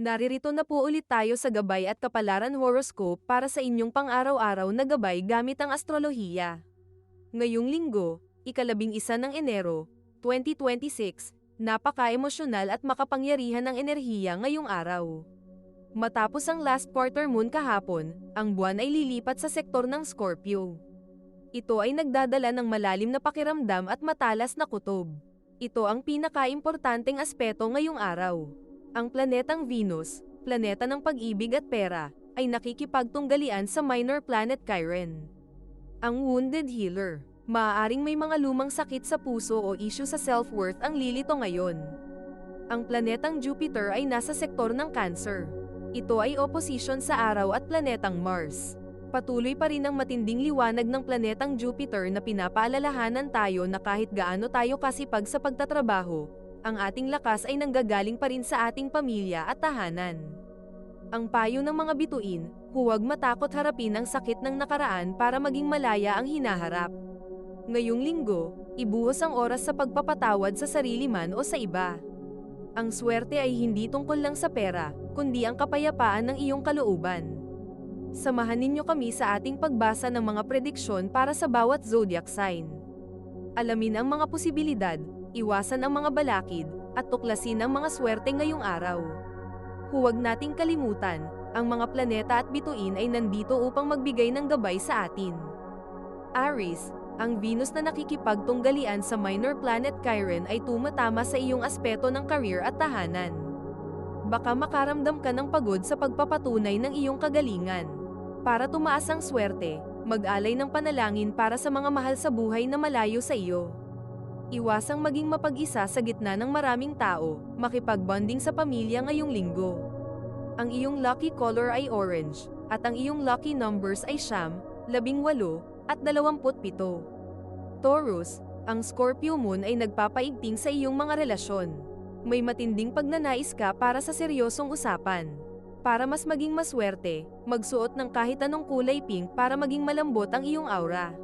Naririto na po ulit tayo sa Gabay at Kapalaran Horoscope para sa inyong pang-araw-araw na gabay gamit ang astrolohiya. Ngayong linggo, ika-11 ng Enero, 2026, napaka-emosyonal at makapangyarihan ng enerhiya ngayong araw. Matapos ang last quarter moon kahapon, ang buwan ay lilipat sa sektor ng Scorpio. Ito ay nagdadala ng malalim na pakiramdam at matalas na kutob. Ito ang pinaka-importanteng aspeto ngayong araw. Ang planetang Venus, planeta ng pag-ibig at pera, ay nakikipagtunggalian sa minor planet Chiron. Ang wounded healer, maaaring may mga lumang sakit sa puso o issue sa self-worth ang lilito ngayon. Ang planetang Jupiter ay nasa sektor ng Cancer. Ito ay opposition sa araw at planetang Mars. Patuloy pa rin ang matinding liwanag ng planetang Jupiter na pinapaalalahanan tayo na kahit gaano tayo kasipag sa pagtatrabaho, ang ating lakas ay nanggagaling pa rin sa ating pamilya at tahanan. Ang payo ng mga bituin, huwag matakot harapin ang sakit ng nakaraan para maging malaya ang hinaharap. Ngayong linggo, ibuhos ang oras sa pagpapatawad sa sarili man o sa iba. Ang swerte ay hindi tungkol lang sa pera, kundi ang kapayapaan ng iyong kalooban. Samahan ninyo kami sa ating pagbasa ng mga prediksyon para sa bawat zodiac sign. Alamin ang mga posibilidad, iwasan ang mga balakid, at tuklasin ang mga swerte ngayong araw. Huwag nating kalimutan, ang mga planeta at bituin ay nandito upang magbigay ng gabay sa atin. Aries, ang Venus na nakikipagtunggalian sa minor planet Chiron ay tumatama sa iyong aspeto ng career at tahanan. Baka makaramdam ka ng pagod sa pagpapatunay ng iyong kagalingan. Para tumaas ang swerte, mag-alay ng panalangin para sa mga mahal sa buhay na malayo sa iyo. Iwasang maging mapag-isa sa gitna ng maraming tao, makipag-bonding sa pamilya ngayong linggo. Ang iyong lucky color ay orange, at ang iyong lucky numbers ay 9, 18, at 27. Taurus, ang Scorpio moon ay nagpapaigting sa iyong mga relasyon. May matinding pagnanais ka para sa seryosong usapan. Para mas maging maswerte, magsuot ng kahit anong kulay pink para maging malambot ang iyong aura.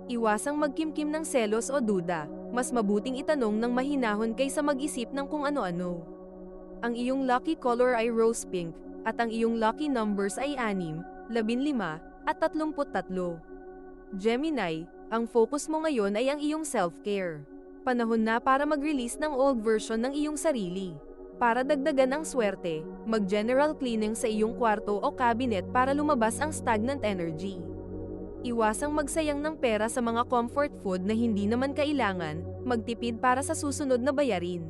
Iwasang magkimkim ng selos o duda, mas mabuting itanong ng mahinahon kaysa mag-isip ng kung ano-ano. Ang iyong lucky color ay rose pink, at ang iyong lucky numbers ay 6, 15, at 33. Gemini, ang focus mo ngayon ay ang iyong self-care. Panahon na para mag-release ng old version ng iyong sarili. Para dagdagan ang swerte, mag-general cleaning sa iyong kwarto o cabinet para lumabas ang stagnant energy. Iwasang magsayang ng pera sa mga comfort food na hindi naman kailangan, magtipid para sa susunod na bayarin.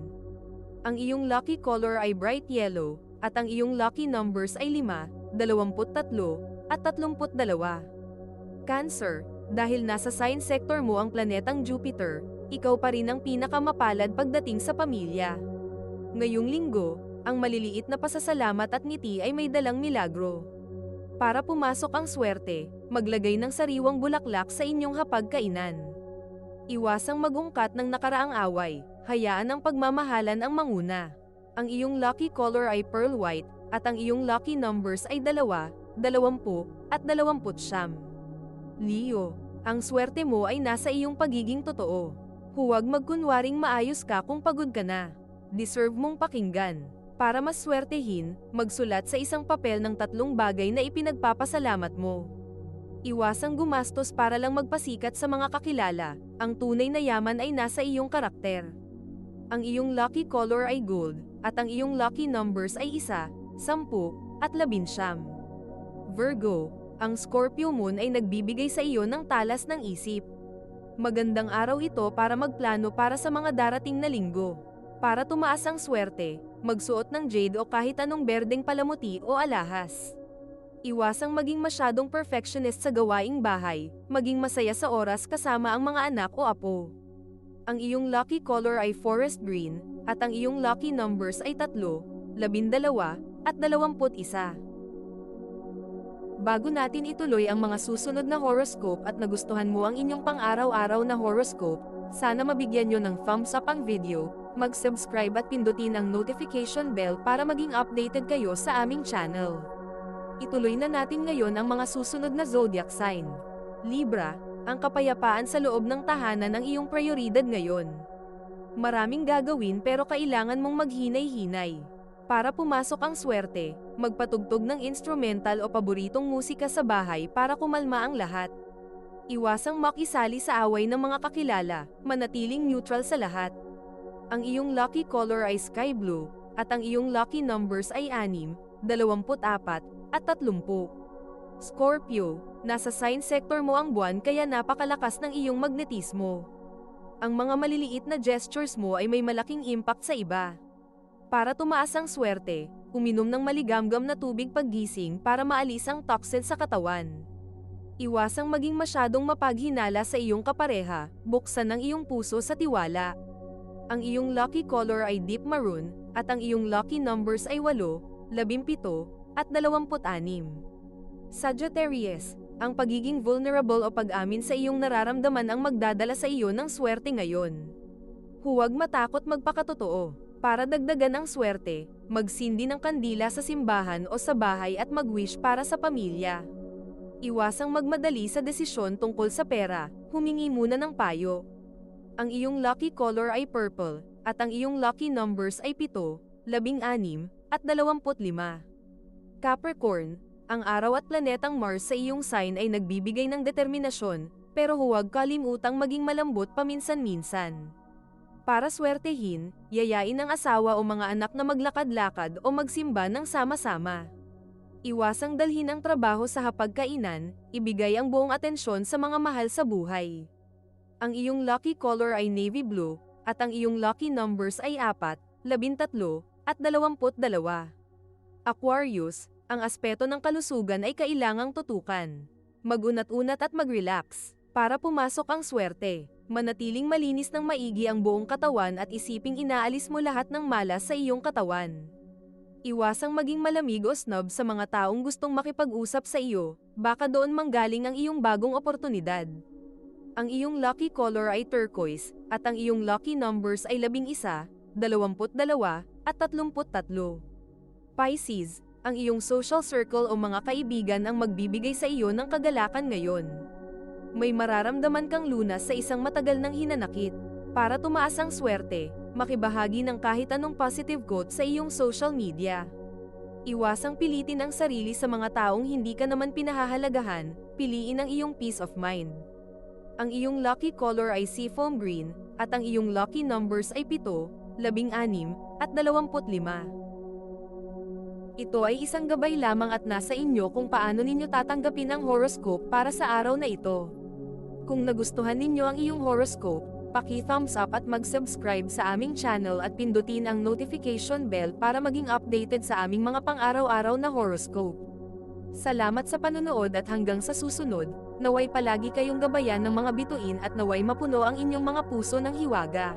Ang iyong lucky color ay bright yellow, at ang iyong lucky numbers ay 5, 23, at 32. Cancer, dahil nasa sign sector mo ang planetang Jupiter, ikaw pa rin ang pinakamapalad pagdating sa pamilya. Ngayong linggo, ang maliliit na pasasalamat at ngiti ay may dalang milagro. Para pumasok ang swerte, maglagay ng sariwang bulaklak sa inyong hapagkainan. Iwasang magungkat ng nakaraang away, hayaan ang pagmamahalan ang manguna. Ang iyong lucky color ay pearl white, at ang iyong lucky numbers ay 2, 20, at 29. Leo, ang swerte mo ay nasa iyong pagiging totoo. Huwag magkunwaring maayos ka kung pagod ka na. Deserve mong pakinggan. Para mas swertehin, magsulat sa isang papel ng 3 bagay na ipinagpapasalamat mo. Iwasang gumastos para lang magpasikat sa mga kakilala, ang tunay na yaman ay nasa iyong karakter. Ang iyong lucky color ay gold, at ang iyong lucky numbers ay 1, 10, at 11. Virgo, ang Scorpio moon ay nagbibigay sa iyo ng talas ng isip. Magandang araw ito para magplano para sa mga darating na linggo. Para tumaas ang swerte, magsuot ng jade o kahit anong berdeng palamuti o alahas. Iwasang maging masyadong perfectionist sa gawaing bahay, maging masaya sa oras kasama ang mga anak o apo. Ang iyong lucky color ay forest green, at ang iyong lucky numbers ay 3, 12, at 21. Bago natin ituloy ang mga susunod na horoscope at nagustuhan mo ang inyong pang-araw-araw na horoscope, sana mabigyan nyo ng thumbs up ang video, mag-subscribe at pindutin ang notification bell para maging updated kayo sa aming channel. Ituloy na natin ngayon ang mga susunod na zodiac sign. Libra, ang kapayapaan sa loob ng tahanan ang iyong prioridad ngayon. Maraming gagawin pero kailangan mong maghinay-hinay. Para pumasok ang swerte, magpatugtog ng instrumental o paboritong musika sa bahay para kumalma ang lahat. Iwasang makisali sa away ng mga kakilala, manatiling neutral sa lahat. Ang iyong lucky color ay sky blue, at ang iyong lucky numbers ay 6, 24, at 30. Scorpio, nasa sign sector mo ang buwan kaya napakalakas ng iyong magnetismo. Ang mga maliliit na gestures mo ay may malaking impact sa iba. Para tumaas ang swerte, uminom ng maligamgam na tubig paggising para maalis ang toxin sa katawan. Iwasang maging masyadong mapaghinala sa iyong kapareha, buksan ang iyong puso sa tiwala. Ang iyong lucky color ay deep maroon, at ang iyong lucky numbers ay 8, 17, at 26. Sagittarius, ang pagiging vulnerable o pag-amin sa iyong nararamdaman ang magdadala sa iyo ng swerte ngayon. Huwag matakot magpakatotoo. Para dagdagan ang swerte, magsindi ng kandila sa simbahan o sa bahay at mag-wish para sa pamilya. Iwasang magmadali sa desisyon tungkol sa pera, humingi muna ng payo. Ang iyong lucky color ay purple, at ang iyong lucky numbers ay 7, 16, at 25. Capricorn, ang araw at planetang Mars sa iyong sign ay nagbibigay ng determinasyon, pero huwag kalimutang maging malambot paminsan-minsan. Para swertehin, yayain ang asawa o mga anak na maglakad-lakad o magsimba ng sama-sama. Iwasang dalhin ang trabaho sa hapagkainan, ibigay ang buong atensyon sa mga mahal sa buhay. Ang iyong lucky color ay navy blue, at ang iyong lucky numbers ay 4, 13, at 22. Aquarius, ang aspeto ng kalusugan ay kailangang tutukan. Magunat-unat at mag-relax. Para pumasok ang swerte, manatiling malinis ng maigi ang buong katawan at isiping inaalis mo lahat ng malas sa iyong katawan. Iwasang maging malamig o snob sa mga taong gustong makipag-usap sa iyo, baka doon manggaling ang iyong bagong oportunidad. Ang iyong lucky color ay turquoise, at ang iyong lucky numbers ay 11, 22, at 33. Pisces, ang iyong social circle o mga kaibigan ang magbibigay sa iyo ng kagalakan ngayon. May mararamdaman kang lunas sa isang matagal nang hinanakit. Para tumaas ang swerte, makibahagi ng kahit anong positive quote sa iyong social media. Iwasang pilitin ang sarili sa mga taong hindi ka naman pinahahalagahan, piliin ang iyong peace of mind. Ang iyong lucky color ay seafoam green, at ang iyong lucky numbers ay 7, 16, at 25. Ito ay isang gabay lamang at nasa inyo kung paano ninyo tatanggapin ang horoscope para sa araw na ito. Kung nagustuhan ninyo ang iyong horoscope, paki-thumbs up at mag-subscribe sa aming channel at pindutin ang notification bell para maging updated sa aming mga pang-araw-araw na horoscope. Salamat sa panonood at hanggang sa susunod, naway palagi kayong gabayan ng mga bituin at naway mapuno ang inyong mga puso ng hiwaga.